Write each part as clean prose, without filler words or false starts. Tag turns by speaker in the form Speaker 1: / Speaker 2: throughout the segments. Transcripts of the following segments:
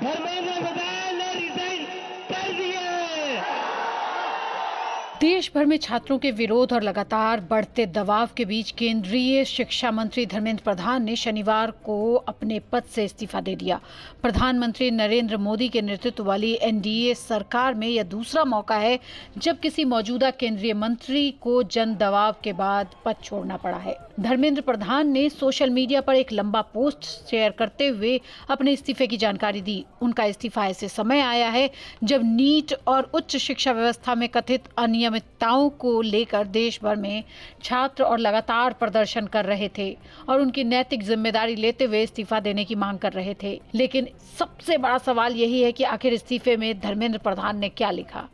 Speaker 1: धर्मेंद्र प्रधान ने रिजाइन कर दिया है।
Speaker 2: देश भर में छात्रों के विरोध और लगातार बढ़ते दबाव के बीच केंद्रीय शिक्षा मंत्री धर्मेंद्र प्रधान ने शनिवार को अपने पद से इस्तीफा दे दिया। प्रधानमंत्री नरेंद्र मोदी के नेतृत्व वाली एनडीए सरकार में यह दूसरा मौका है जब किसी मौजूदा केंद्रीय मंत्री को जन दबाव के बाद पद छोड़ना पड़ा है। धर्मेंद्र प्रधान ने सोशल मीडिया पर एक लंबा पोस्ट शेयर करते हुए अपने इस्तीफे की जानकारी दी। उनका इस्तीफा ऐसे समय आया है जब नीट और उच्च शिक्षा व्यवस्था में कथित अनियमितताओं को लेकर देश भर में छात्र और लगातार प्रदर्शन कर रहे थे और उनकी नैतिक जिम्मेदारी लेते हुए इस्तीफा देने की मांग कर रहे थे। लेकिन सबसे बड़ा सवाल यही है कि आखिर इस्तीफे में धर्मेंद्र प्रधान ने क्या लिखा,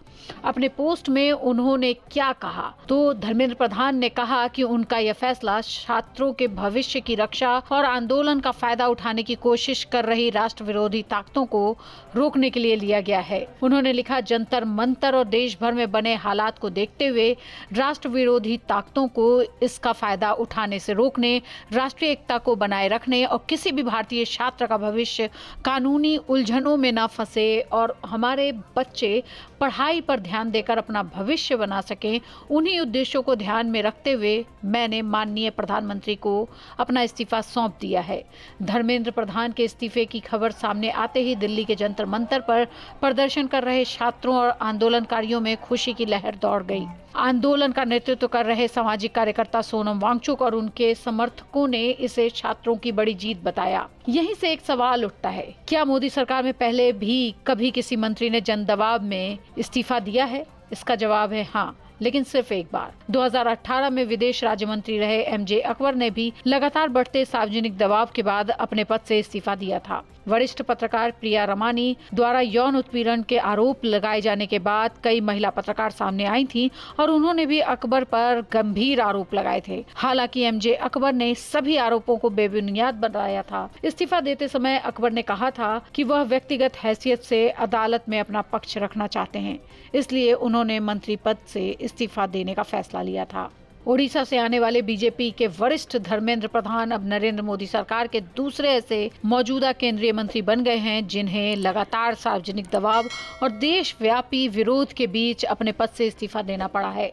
Speaker 2: अपने पोस्ट में उन्होंने क्या कहा। तो धर्मेंद्र प्रधान ने कहा कि उनका यह फैसला छात्रों के भविष्य की रक्षा और आंदोलन का फायदा उठाने की कोशिश कर रही राष्ट्र विरोधी ताकतों को रोकने के लिए लिया गया है। उन्होंने लिखा, जंतर मंतर और देश भर में बने हालात को देखते हुए राष्ट्र विरोधी ताकतों को इसका फायदा उठाने से रोकने, राष्ट्रीय एकता को बनाए रखने और किसी भी भारतीय छात्र का भविष्य कानूनी उलझनों में न फंसे और हमारे बच्चे पढ़ाई पर ध्यान देकर अपना भविष्य बना सकें, उन्हीं उद्देश्यों को ध्यान में रखते हुए मैंने माननीय प्रधानमंत्री को अपना इस्तीफा सौंप दिया है। धर्मेंद्र प्रधान के इस्तीफे की खबर सामने आते ही दिल्ली के जंतर मंतर पर प्रदर्शन कर रहे छात्रों और आंदोलनकारियों में खुशी की लहर दौड़ गई। आंदोलन का नेतृत्व कर रहे सामाजिक कार्यकर्ता सोनम वांगचुक और उनके समर्थकों ने इसे छात्रों की बड़ी जीत बताया। यहीं से एक सवाल उठता है, क्या मोदी सरकार में पहले भी कभी किसी मंत्री ने जन दबाव में इस्तीफा दिया है? इसका जवाब है हाँ, लेकिन सिर्फ एक बार। 2018 में विदेश राज्य मंत्री रहे एमजे अकबर ने भी लगातार बढ़ते सार्वजनिक दबाव के बाद अपने पद से इस्तीफा दिया था। वरिष्ठ पत्रकार प्रिया रमानी द्वारा यौन उत्पीड़न के आरोप लगाए जाने के बाद कई महिला पत्रकार सामने आई थीं और उन्होंने भी अकबर पर गंभीर आरोप लगाए थे। हालांकि एमजे अकबर ने सभी आरोपों को बेबुनियाद बताया था। इस्तीफा देते समय अकबर ने कहा था कि वह व्यक्तिगत हैसियत से अदालत में अपना पक्ष रखना चाहते हैं, इसलिए उन्होंने मंत्री पद से इस्तीफा देने का फैसला लिया था। ओडिशा से आने वाले बीजेपी के वरिष्ठ धर्मेंद्र प्रधान अब नरेंद्र मोदी सरकार के दूसरे ऐसे मौजूदा केंद्रीय मंत्री बन गए हैं जिन्हें लगातार सार्वजनिक दबाव और देशव्यापी विरोध के बीच अपने पद से इस्तीफा देना पड़ा है।